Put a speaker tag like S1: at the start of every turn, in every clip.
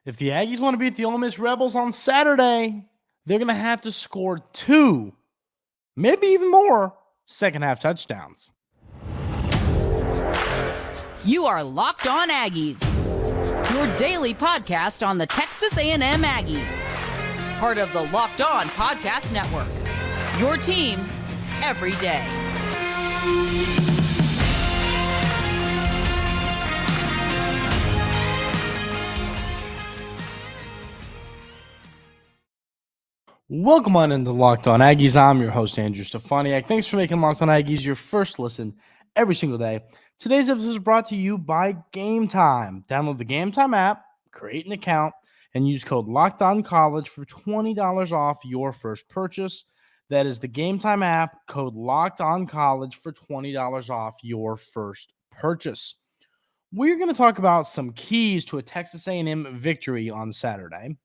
S1: If the Aggies want to beat the Ole Miss Rebels on Saturday, they're going to have to score 2, maybe even more, second half touchdowns.
S2: You are Locked On Aggies, your daily podcast on the Texas A&M Aggies. Part of the Locked On Podcast Network, your team every day.
S1: Welcome on into Locked On Aggies. I'm your host, Andrew Stefaniak. Thanks for making Locked On Aggies your first listen every single day. Today's episode is brought to you by Game Time. Download the Game Time app, create an account, and use code LOCKEDONCollege for $20 off your first purchase. That is the Game Time app, code LOCKEDONCollege for $20 off your first purchase. We're going to talk about some keys to a Texas A&M victory on Saturday.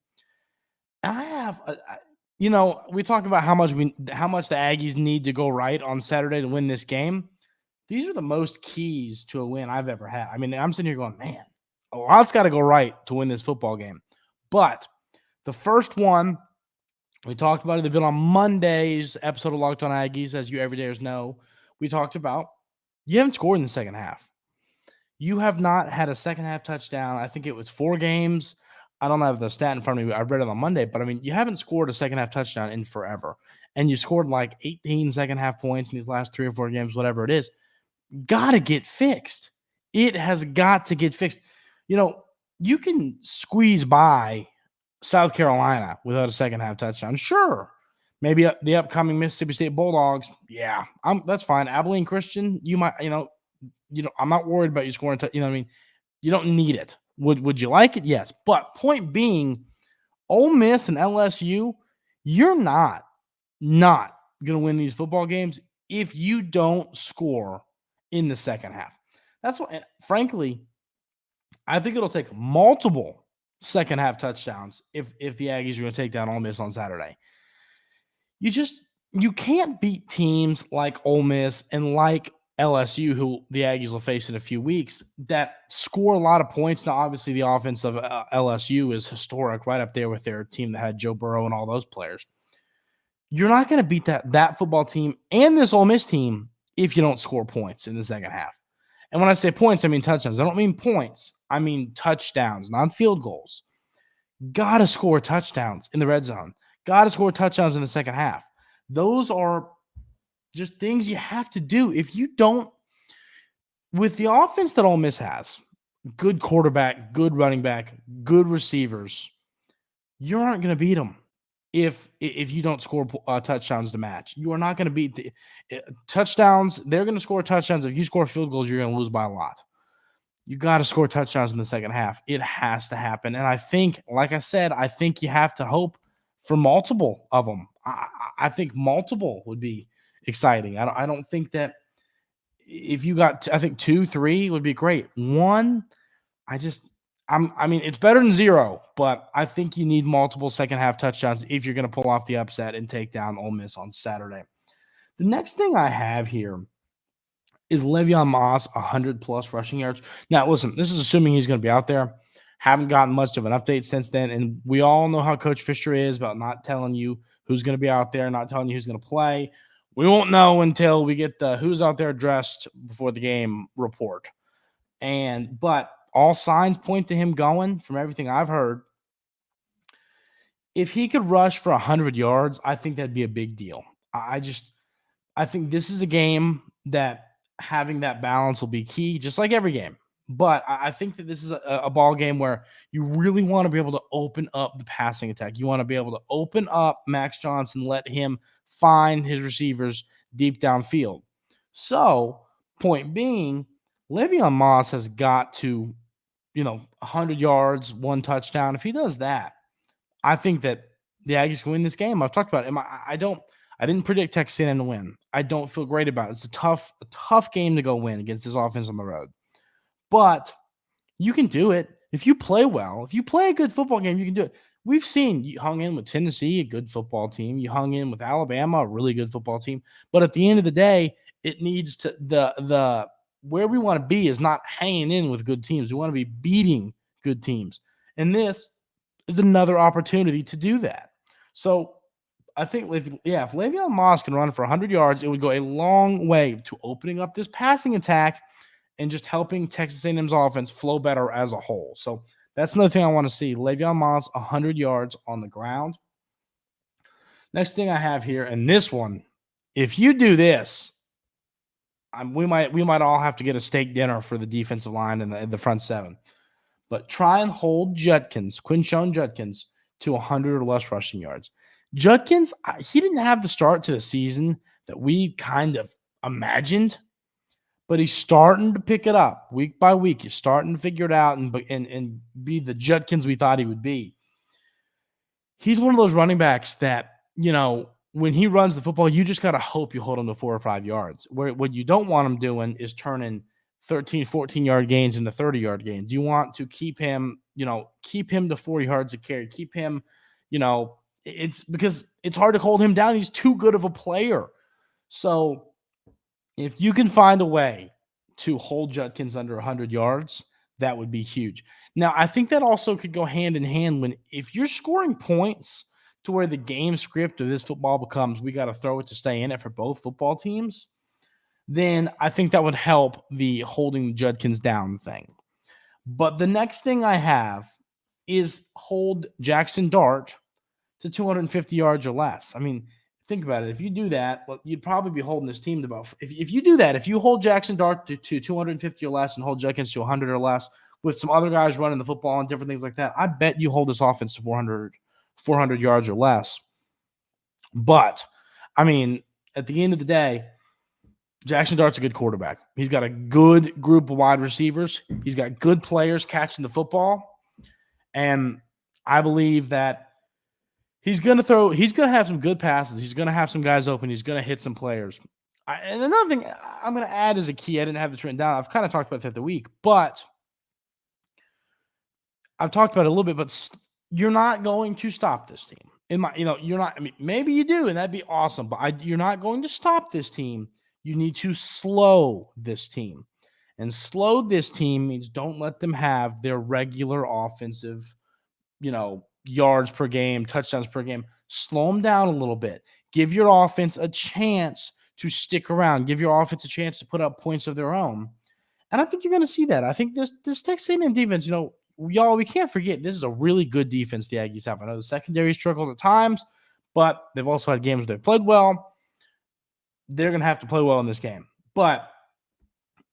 S1: We talk about how much the Aggies need to go right on Saturday to win this game. These are the most keys to a win I've ever had. I mean, I'm sitting here going, man, a lot's got to go right to win this football game. But the first one, we talked about it a bit on Monday's episode of Locked On Aggies, as you everydayers know. We talked about you haven't scored in the second half. You have not had a second half touchdown. I think it was 4 games. I don't have the stat in front of me. I read it on Monday, but I mean, you haven't scored a second half touchdown in forever. And you scored like 18 second half points in these last 3 or 4 games, whatever it is. Got to get fixed. It has got to get fixed. You know, you can squeeze by South Carolina without a second half touchdown. Sure. Maybe the upcoming Mississippi State Bulldogs. Yeah, that's fine. Abilene Christian, you might, I'm not worried about you scoring. You don't need it. Would you like it? Yes. But point being, Ole Miss and LSU, you're not going to win these football games if you don't score in the second half. That's what, frankly, I think it'll take multiple second half touchdowns if the Aggies are going to take down Ole Miss on Saturday. You can't beat teams like Ole Miss and like LSU, who the Aggies will face in a few weeks, that score a lot of points. Now, obviously, the offense of LSU is historic, right up there with their team that had Joe Burrow and all those players. You're not going to beat that football team and this Ole Miss team if you don't score points in the second half. And when I say points, I mean touchdowns. I don't mean points. I mean touchdowns, not field goals. Got to score touchdowns in the red zone. Got to score touchdowns in the second half. Those are just things you have to do. If you don't, with the offense that Ole Miss has, good quarterback, good running back, good receivers, you aren't going to beat them if you don't score touchdowns to match. You are not going to beat the touchdowns. They're going to score touchdowns. If you score field goals, you're going to lose by a lot. You got to score touchdowns in the second half. It has to happen. And I think, like I said, you have to hope for multiple of them. I think multiple would be exciting. I don't think that if you got, I think 2, 3 would be great. 1, it's better than 0, but I think you need multiple second half touchdowns if you're going to pull off the upset and take down Ole Miss on Saturday. The next thing I have here is Le'Veon Moss, 100+ rushing yards. Now, listen, this is assuming he's going to be out there. Haven't gotten much of an update since then, and we all know how Coach Fisher is about not telling you who's going to be out there, not telling you who's going to play. We won't know until we get the who's out there dressed before the game report. But all signs point to him going, from everything I've heard. If he could rush for 100 yards, I think that'd be a big deal. I think this is a game that having that balance will be key, just like every game. But I think that this is a ball game where you really want to be able to open up the passing attack. You want to be able to open up Max Johnson, let him find his receivers deep downfield. So, point being, Le'Veon Moss has got to, 100 yards, 1 touchdown. If he does that, I think that the Aggies can win this game. I've talked about it. I didn't predict Texas A&M to win. I don't feel great about it. It's a tough game to go win against this offense on the road. But you can do it. If you play well, if you play a good football game, you can do it. We've seen you hung in with Tennessee, a good football team. You hung in with Alabama, a really good football team. But at the end of the day, it needs to the where we want to be is not hanging in with good teams. We want to be beating good teams. And this is another opportunity to do that. So I think if Le'Veon Moss can run for 100 yards, it would go a long way to opening up this passing attack and just helping Texas A&M's offense flow better as a whole. So that's another thing I want to see. Le'Veon Moss, 100 yards on the ground. Next thing I have here, and this one, if you do this, we might all have to get a steak dinner for the defensive line and the front seven. But try and hold Quinshon Judkins, to 100 or less rushing yards. Judkins, he didn't have the start to the season that we kind of imagined, but he's starting to pick it up week by week. He's starting to figure it out and be the Judkins we thought he would be. He's one of those running backs that, when he runs the football, you just got to hope you hold him to 4 or 5 yards. What you don't want him doing is turning 13, 14-yard gains into 30-yard gains. You want to keep him to 40 yards a carry. Keep him, it's because it's hard to hold him down. He's too good of a player. So if you can find a way to hold Judkins under 100 yards, that would be huge. Now, I think that also could go hand in hand if you're scoring points to where the game script of this football becomes, we got to throw it to stay in it for both football teams, then I think that would help the holding Judkins down thing. But the next thing I have is hold Jaxson Dart to 250 yards or less. I mean, think about it. If you do that, you'd probably be holding this team to about – if you do that, if you hold Jaxson Dart to 250 or less and hold Judkins to 100 or less with some other guys running the football and different things like that, I bet you hold this offense to 400 yards or less. But, I mean, at the end of the day, Jaxson Dart's a good quarterback. He's got a good group of wide receivers. He's got good players catching the football. And I believe that he's going to have some good passes. He's going to have some guys open. He's going to hit some players. And another thing I'm going to add as a key, I didn't have this written down. I've kind of talked about that the week, but I've talked about it a little bit, but you're not going to stop this team. You're not, I mean, maybe you do, and that'd be awesome, but you're not going to stop this team. You need to slow this team. And slow this team means don't let them have their regular offensive, yards per game, touchdowns per game. Slow them down a little bit. Give your offense a chance to stick around. Give your offense a chance to put up points of their own. And I think you're going to see that. I think this Texas A&M defense, y'all, we can't forget this is a really good defense the Aggies have. I know the secondary struggled at times, but they've also had games where they've played well. They're going to have to play well in this game. But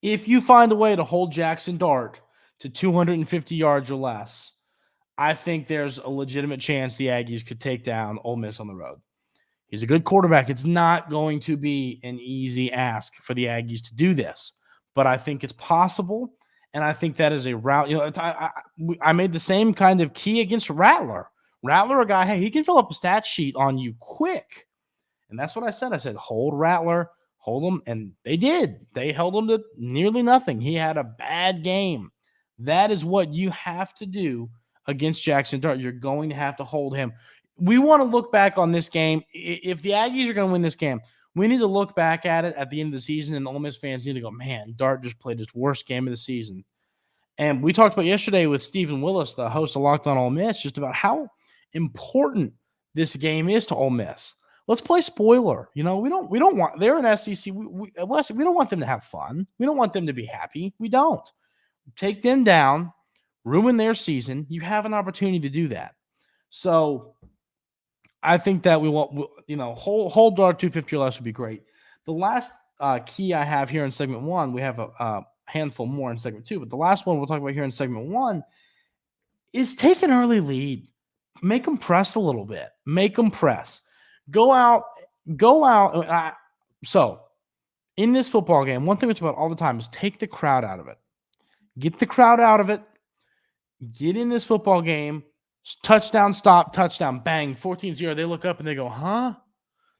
S1: if you find a way to hold Jaxson Dart to 250 yards or less, I think there's a legitimate chance the Aggies could take down Ole Miss on the road. He's a good quarterback. It's not going to be an easy ask for the Aggies to do this, but I think it's possible, and I think that is a route. I made the same kind of key against Rattler. Rattler, a guy, hey, he can fill up a stat sheet on you quick. And that's what I said. I said, hold Rattler, hold him. And they did. They held him to nearly nothing. He had a bad game. That is what you have to do against Jaxson Dart. You're going to have to hold him. We want to look back on this game. If the Aggies are going to win this game, we need to look back at it at the end of the season, and the Ole Miss fans need to go, man, Dart just played his worst game of the season. And we talked about yesterday with Stephen Willis, the host of Locked On Ole Miss, just about how important this game is to Ole Miss. Let's play spoiler. We don't want – they're an SEC. We don't want them to have fun. We don't want them to be happy. We don't. Take them down, ruin their season. You have an opportunity to do that. So I think that we want hold Dart 250 or less would be great. The last key I have here in segment 1, we have a handful more in segment 2, but the last one we'll talk about here in segment 1 is take an early lead. Make them press a little bit. Make them press. Go out. So in this football game, one thing we talk about all the time is take the crowd out of it. Get the crowd out of it. Get in this football game. Touchdown, stop, touchdown, bang, 14-0. They look up and they go, huh?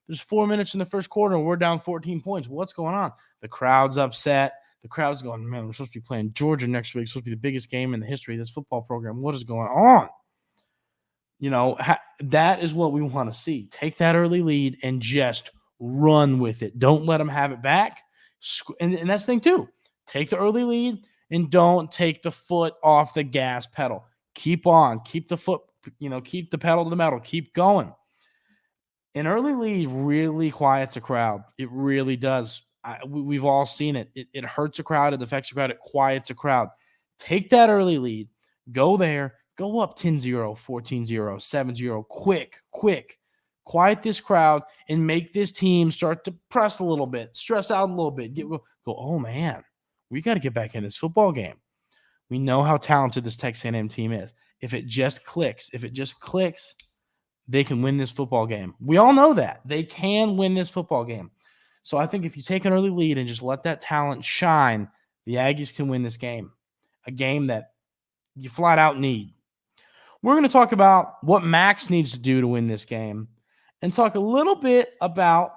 S1: There's 4 minutes in the first quarter and we're down 14 points. What's going on? The crowd's upset. The crowd's going, man, we're supposed to be playing Georgia next week. It's supposed to be the biggest game in the history of this football program. What is going on? That is what we want to see. Take that early lead and just run with it. Don't let them have it back. And that's the thing, too. Take the early lead and don't take the foot off the gas pedal. Keep on. Keep the foot keep the pedal to the metal, keep going. An early lead really quiets a crowd. It really does. We've all seen it. It hurts a crowd. It affects a crowd. It quiets a crowd. Take that early lead. Go there. Go up 10-0, 14-0, 7-0. Quick. Quiet this crowd and make this team start to press a little bit, stress out a little bit. Go, oh, man, we got to get back in this football game. We know how talented this Texas A&M team is. If it just clicks, they can win this football game. We all know that. They can win this football game. So I think if you take an early lead and just let that talent shine, the Aggies can win this game, a game that you flat out need. We're going to talk about what Max needs to do to win this game and talk a little bit about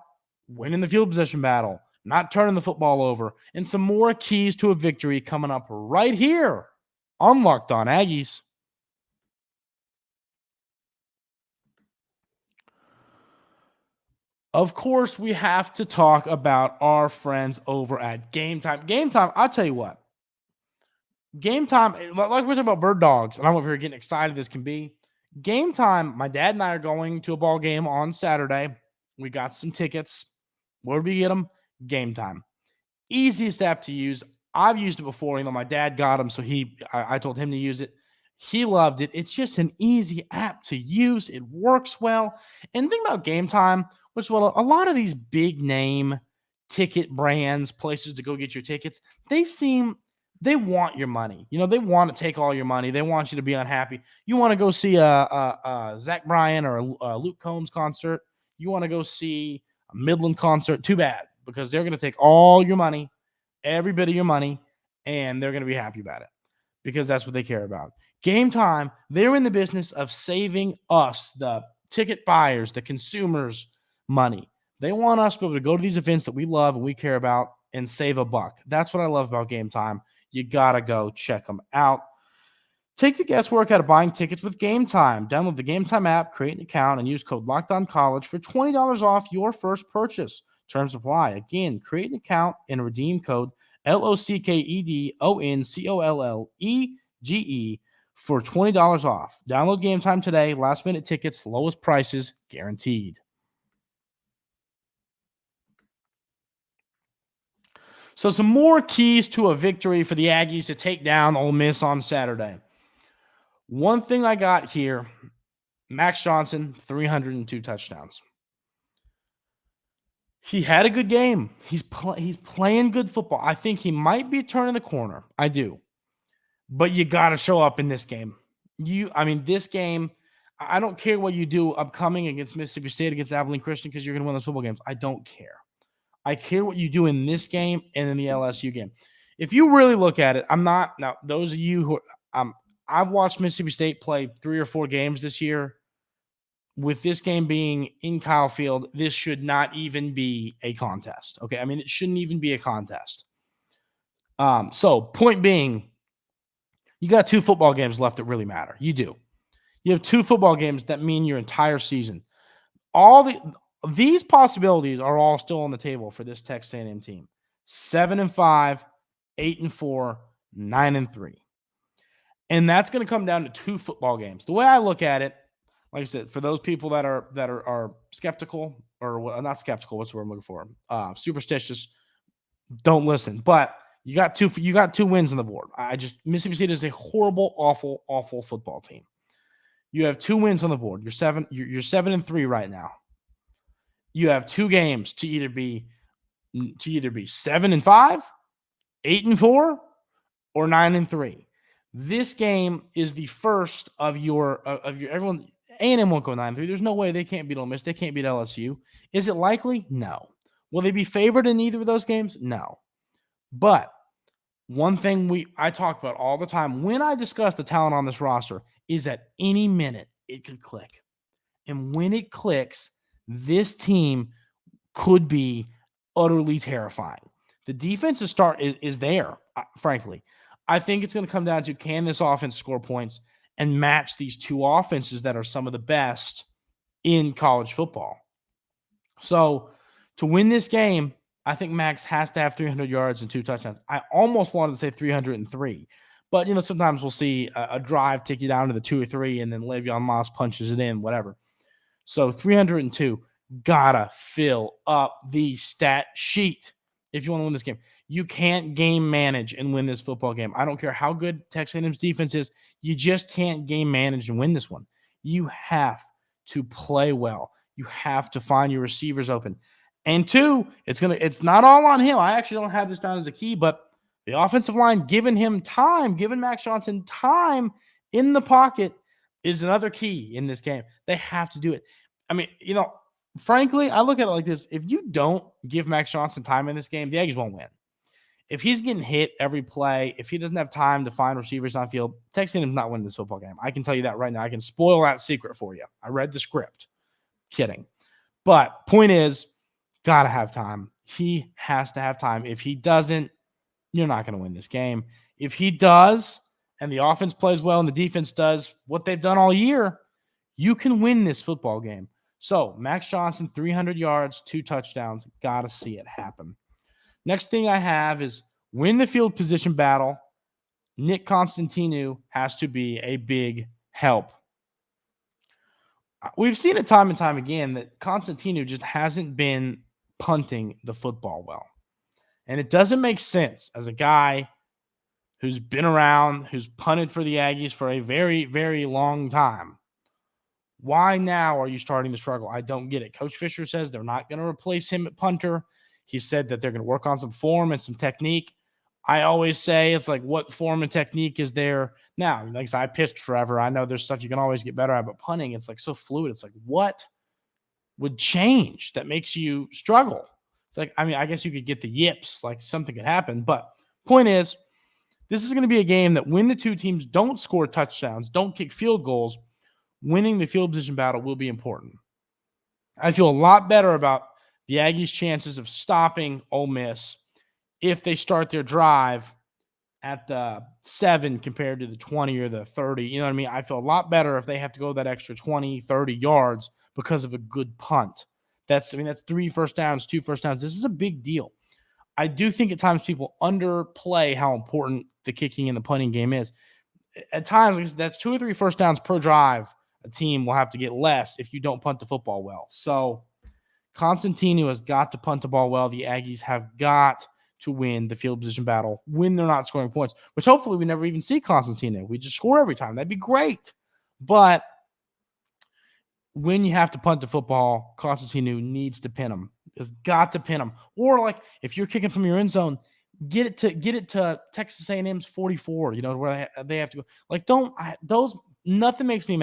S1: winning the field possession battle, not turning the football over, and some more keys to a victory coming up right here on Locked On Aggies. Of course, we have to talk about our friends over at Game Time. Game Time, I'll tell you what. Game Time, like we're talking about bird dogs, and I'm over here getting excited as can be. Game Time, my dad and I are going to a ball game on Saturday. We got some tickets. Where do we get them? Game Time. Easiest app to use. I've used it before. My dad got them, so I told him to use it. He loved it. It's just an easy app to use. It works well. And the thing about Game Time, which a lot of these big name ticket brands, places to go get your tickets, they want your money. They want to take all your money. They want you to be unhappy. You want to go see a Zach Bryan or a Luke Combs concert. You want to go see a Midland concert. Too bad, because they're going to take all your money, every bit of your money, and they're going to be happy about it because that's what they care about. Game Time, they're in the business of saving us, the ticket buyers, the consumers, money. They want us to be able to go to these events that we love and we care about and save a buck. That's what I love about Game Time. You got to go check them out. Take the guesswork out of buying tickets with Game Time. Download the Game Time app, create an account, and use code LOCKEDONCollege for $20 off your first purchase. Terms apply. Again, create an account and redeem code LOCKEDONCOLLEGE for $20 off. Download Game Time today. Last minute tickets, lowest prices guaranteed. So some more keys to a victory for the Aggies to take down Ole Miss on Saturday. One thing I got here, Max Johnson, 302 touchdowns. He had a good game. He's playing good football. I think he might be turning the corner. I do. But you got to show up in this game. This game, I don't care what you do upcoming against Mississippi State, against Abilene Christian, because you're going to win those football games. I don't care. I care what you do in this game and in the LSU game. If you really look at it, now those of you who I've watched Mississippi State play 3 or 4 games this year. With this game being in Kyle Field, this should not even be a contest. Okay. It shouldn't even be a contest. So point being, you got 2 football games left that really matter. You do. You have 2 football games that mean your entire season. These possibilities are all still on the table for this Texas A&M team. 7-5, 8-4, 9-3. And that's going to come down to 2 football games. The way I look at it, like I said, for those people that are skeptical, or not skeptical, what's the word I'm looking for? Superstitious, don't listen. But you got 2 wins on the board. Mississippi State is a horrible, awful, awful football team. You have 2 wins on the board. You're 7-3 right now. You have 2 games to either be 7-5, 8-4, or 9-3. This game is the first of your everyone. A&M won't go 9-3. There's no way they can't beat Ole Miss. They can't beat LSU. Is it likely? No. Will they be favored in either of those games? No. But one thing I talk about all the time when I discuss the talent on this roster is at any minute it could click. And when it clicks, this team could be utterly terrifying. The defensive start is there, frankly. I think it's going to come down to, can this offense score points and match these 2 offenses that are some of the best in college football? So to win this game, I think Max has to have 300 yards and 2 touchdowns. I almost wanted to say 303, But, sometimes we'll see a drive take you down to the 2 or 3, and then Le'Veon Moss punches it in, whatever. So 302, gotta fill up the stat sheet if you want to win this game. You can't game manage and win this football game. I don't care how good Texas A&M's defense is. You just can't game manage and win this one. You have to play well. You have to find your receivers open. And 2, it's not all on him. I actually don't have this down as a key, but the offensive line giving him time, giving Max Johnson time in the pocket is another key in this game. They have to do it. I mean, frankly, I look at it like this. If you don't give Max Johnson time in this game, the Aggies won't win. If he's getting hit every play, if he doesn't have time to find receivers on field, Texas A&M's not winning this football game. I can tell you that right now. I can spoil that secret for you. I read the script. Kidding. But point is, got to have time. He has to have time. If he doesn't, you're not going to win this game. If he does, and the offense plays well and the defense does what they've done all year, you can win this football game. So, Max Johnson, 300 yards, 2 touchdowns. Got to see it happen. Next thing I have is win the field position battle. Nick Constantinu has to be a big help. We've seen it time and time again that Constantinu just hasn't been punting the football well. And it doesn't make sense as a guy who's been around, who's punted for the Aggies for a very, very long time. Why now are you starting to struggle? I don't get it. Coach Fisher says they're not going to replace him at punter. He said that they're going to work on some form and some technique. I always say it's like, what form and technique is there now? Like I said, I pitched forever. I know there's stuff you can always get better at, but punting, it's like so fluid. It's like, what would change that makes you struggle? It's like, I mean, I guess you could get the yips, like something could happen. But point is, this is going to be a game that when the two teams don't score touchdowns, don't kick field goals, winning the field position battle will be important. I feel a lot better about the Aggies' chances of stopping Ole Miss if they start their drive at the 7 compared to the 20 or the 30. You know what I mean? I feel a lot better if they have to go that extra 20, 30 yards because of a good punt. That's 3 first downs, 2 first downs. This is a big deal. I do think at times people underplay how important the kicking and the punting game is. At times, that's 2 or 3 first downs per drive. A team will have to get less if you don't punt the football well. So Constantinu has got to punt the ball well. The Aggies have got to win the field position battle when they're not scoring points, which hopefully we never even see Constantinu. We just score every time. That'd be great. But when you have to punt the football, Constantinu needs to pin them. Has got to pin them. Or like if you're kicking from your end zone, get it to Texas A&M's 44. Where they have to go. Like nothing makes me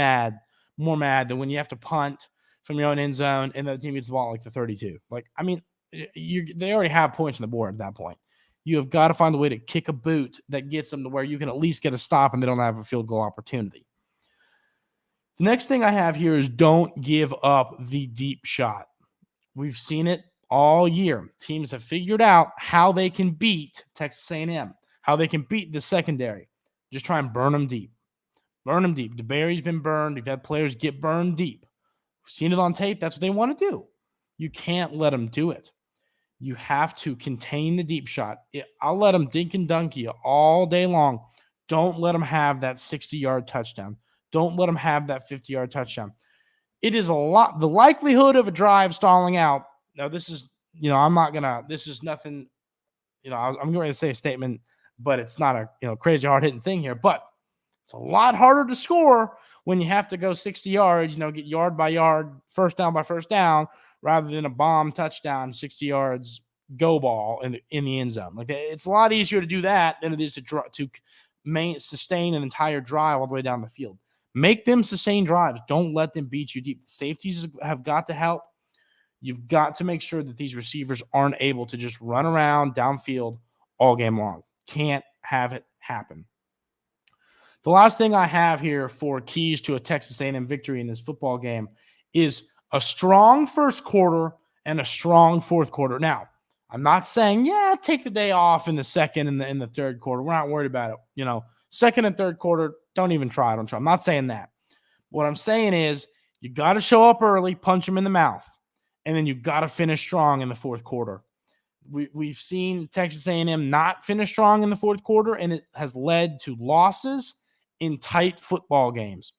S1: more mad than when you have to punt from your own end zone and the team gets the ball at like the 32. Like I mean, they already have points on the board at that point. You have got to find a way to kick a boot that gets them to where you can at least get a stop and they don't have a field goal opportunity. The next thing I have here is don't give up the deep shot. We've seen it all year. Teams have figured out how they can beat Texas A&M, how they can beat the secondary. Just try and burn them deep. Burn them deep. DeBerry's been burned. We've had players get burned deep. We've seen it on tape. That's what they want to do. You can't let them do it. You have to contain the deep shot. I'll let them dink and dunk you all day long. Don't let them have that 60-yard touchdown. Don't let them have that 50-yard touchdown. It is a lot. The likelihood of a drive stalling out. Now, this is, this is nothing, I'm going to say a statement, but it's not a, crazy hard-hitting thing here. But it's a lot harder to score when you have to go 60 yards, get yard by yard, first down by first down, rather than a bomb touchdown, 60 yards, go ball in the end zone. Like it's a lot easier to do that than it is to sustain an entire drive all the way down the field. Make them sustain drives. Don't let them beat you deep. The safeties have got to help. You've got to make sure that these receivers aren't able to just run around downfield all game long. Can't have it happen. The last thing I have here for keys to a Texas A&M victory in this football game is a strong first quarter and a strong fourth quarter. Now, I'm not saying, take the day off in the second and in the third quarter. We're not worried about it. Second and third quarter, don't even try. Don't try. I'm not saying that. What I'm saying is you got to show up early, punch them in the mouth, and then you got to finish strong in the fourth quarter. We've seen Texas A&M not finish strong in the fourth quarter, and it has led to losses in tight football games.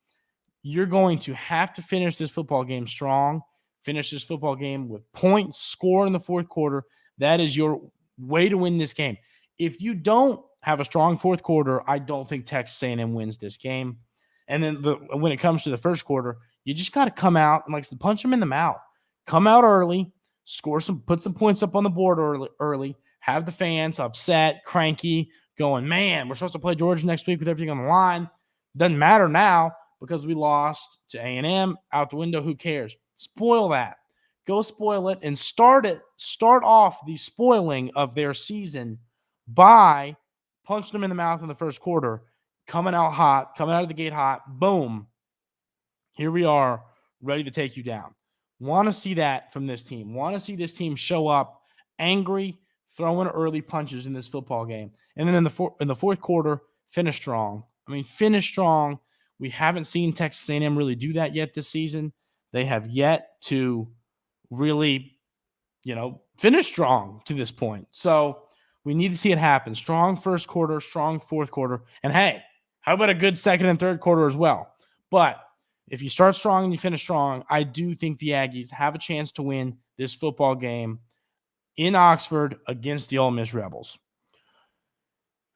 S1: You're going to have to finish this football game strong, finish this football game with points scored in the fourth quarter. That is your way to win this game. If you don't have a strong fourth quarter, I don't think Texas A&M wins this game. And then when it comes to the first quarter, you just got to come out and punch them in the mouth. Come out early, put some points up on the board early, have the fans upset, cranky, going, man, we're supposed to play Georgia next week with everything on the line. Doesn't matter now because we lost to A&M. Out the window, who cares? Spoil that. Go spoil it and start off the spoiling of their season by punching them in the mouth in the first quarter, coming out of the gate hot, boom. Here we are, ready to take you down. Want to see that from this team. Want to see this team show up angry, throwing early punches in this football game. And then in the fourth quarter, finish strong. Finish strong. We haven't seen Texas A&M really do that yet this season. They have yet to really, finish strong to this point. So we need to see it happen. Strong first quarter, strong fourth quarter. And hey, how about a good second and third quarter as well? But if you start strong and you finish strong, I do think the Aggies have a chance to win this football game in Oxford against the Ole Miss Rebels.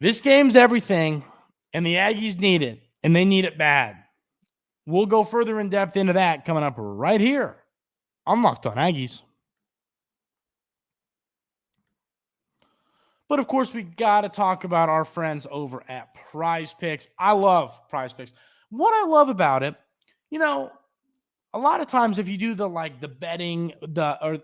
S1: This game's everything, and the Aggies need it, and they need it bad. We'll go further in depth into that coming up right here on Locked On Aggies. But, of course, we got to talk about our friends over at Prize Picks. I love Prize Picks. What I love about it, a lot of times if you do the betting,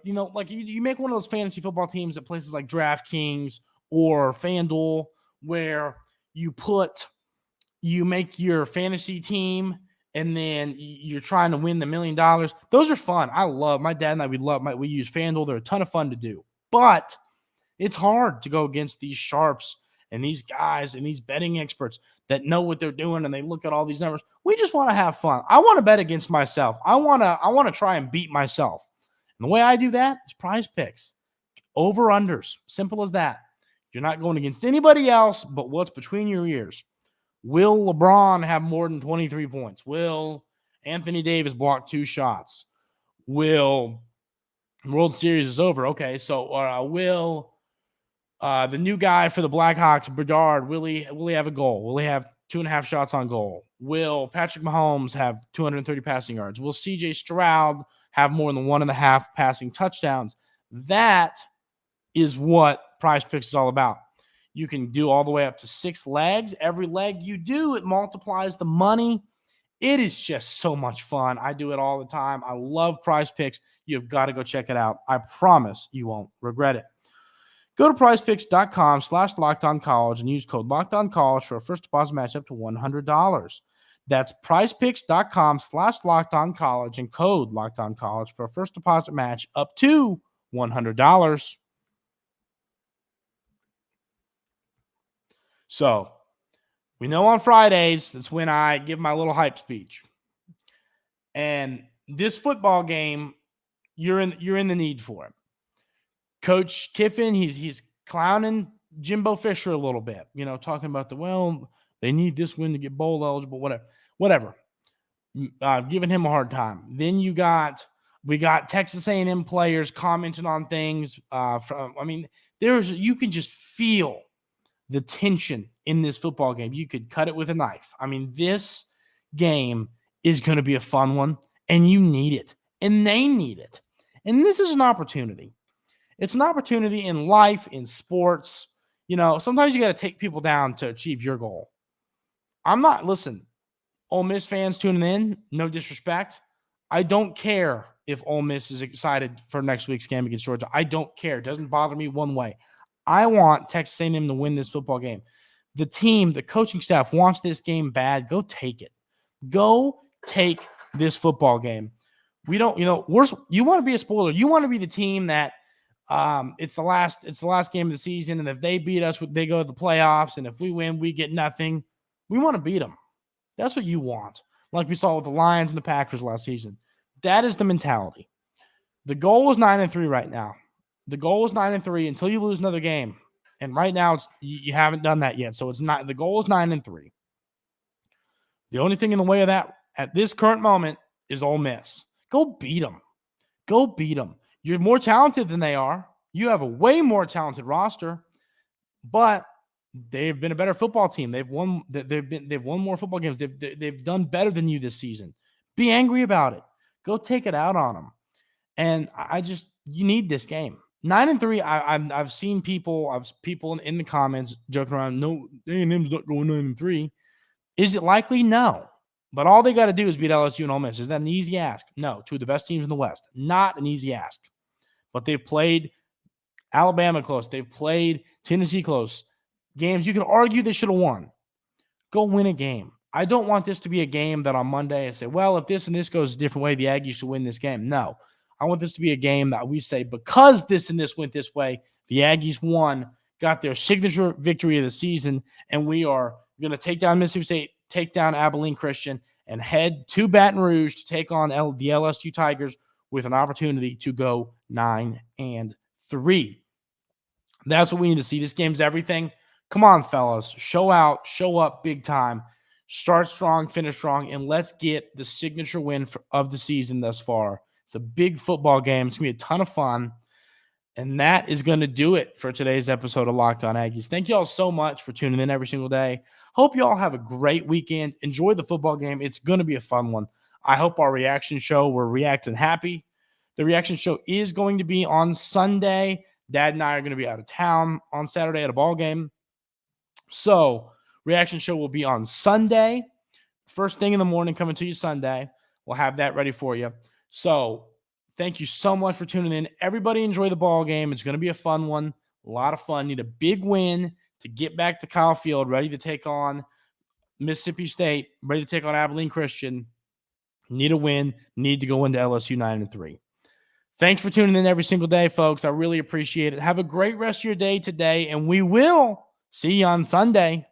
S1: you make one of those fantasy football teams at places like DraftKings or FanDuel where you make your fantasy team and then you're trying to win the $1 million. Those are fun. My dad and I, we use FanDuel. They're a ton of fun to do. But it's hard to go against these sharps and these guys and these betting experts that know what they're doing and they look at all these numbers. We just want to have fun. I want to bet against myself. I want to try and beat myself. And the way I do that is Prize Picks. Over-unders. Simple as that. You're not going against anybody else but what's between your ears. Will LeBron have more than 23 points? Will Anthony Davis block 2 shots? Will World Series is over? Okay, so will the new guy for the Blackhawks, Bedard, will he have a goal? Will he have 2.5 shots on goal? Will Patrick Mahomes have 230 passing yards? Will CJ Stroud have more than 1.5 passing touchdowns? That is what Prize Picks is all about. You can do all the way up to 6 legs. Every leg you do, it multiplies the money. It is just so much fun. I do it all the time. I love Prize Picks. You've got to go check it out. I promise you won't regret it. Go to prizepicks.com/LockedOnCollege and use code LockedOnCollege for a first deposit match up to $100. That's prizepicks.com/LockedOnCollege and code LockedOnCollege for a first deposit match up to $100. So, we know on Fridays, that's when I give my little hype speech. And this football game, you're in the need for it. Coach Kiffin, he's clowning Jimbo Fisher a little bit, talking about they need this win to get bowl eligible, whatever. Giving him a hard time. Then we got Texas A&M players commenting on things. You can just feel the tension in this football game. You could cut it with a knife. This game is going to be a fun one, and you need it, and they need it. And this is an opportunity. It's an opportunity in life, in sports. Sometimes you got to take people down to achieve your goal. Ole Miss fans tuning in, no disrespect. I don't care if Ole Miss is excited for next week's game against Georgia. I don't care. It doesn't bother me one way. I want Texas A&M to win this football game. The team, the coaching staff wants this game bad. Go take it. Go take this football game. You want to be a spoiler. You want to be the team that it's the last game of the season, and if they beat us, they go to the playoffs, and if we win, we get nothing. We want to beat them. That's what you want. Like we saw with the Lions and the Packers last season. That is the mentality. The goal is 9-3 right now. The goal is 9-3 until you lose another game. And right now, you haven't done that yet. So it's not. The goal is 9-3. The only thing in the way of that at this current moment is Ole Miss. Go beat them. Go beat them. You're more talented than they are. You have a way more talented roster, but they've been a better football team. They've won. They've won more football games. They've done better than you this season. Be angry about it. Go take it out on them. And you need this game. 9-3. I've seen people. In the comments joking around. No, A&M's not going 9-3. Is it likely? No. But all they got to do is beat LSU and Ole Miss. Is that an easy ask? No. Two of the best teams in the West. Not an easy ask. But they've played Alabama close. They've played Tennessee close. Games you can argue they should have won. Go win a game. I don't want this to be a game that on Monday I say, well, if this and this goes a different way, the Aggies should win this game. No. I want this to be a game that we say, because this and this went this way, the Aggies won, got their signature victory of the season, and we are going to take down Mississippi State, take down Abilene Christian, and head to Baton Rouge to take on the LSU Tigers with an opportunity to go 9-3. That's what we need to see. This game's everything. Come on, fellas. Show out, show up big time. Start strong, finish strong, and let's get the signature win of the season thus far. It's a big football game. It's going to be a ton of fun. And that is going to do it for today's episode of Locked On Aggies. Thank you all so much for tuning in every single day. Hope you all have a great weekend. Enjoy the football game. It's going to be a fun one. I hope our reaction show, we're reacting happy. The reaction show is going to be on Sunday. Dad and I are going to be out of town on Saturday at a ball game. So reaction show will be on Sunday. First thing in the morning coming to you Sunday. We'll have that ready for you. So thank you so much for tuning in. Everybody enjoy the ball game. It's going to be a fun one. A lot of fun. Need a big win to get back to Kyle Field, ready to take on Mississippi State, ready to take on Abilene Christian. Need a win. Need to go into LSU 9-3. Thanks for tuning in every single day, folks. I really appreciate it. Have a great rest of your day today, and we will see you on Sunday.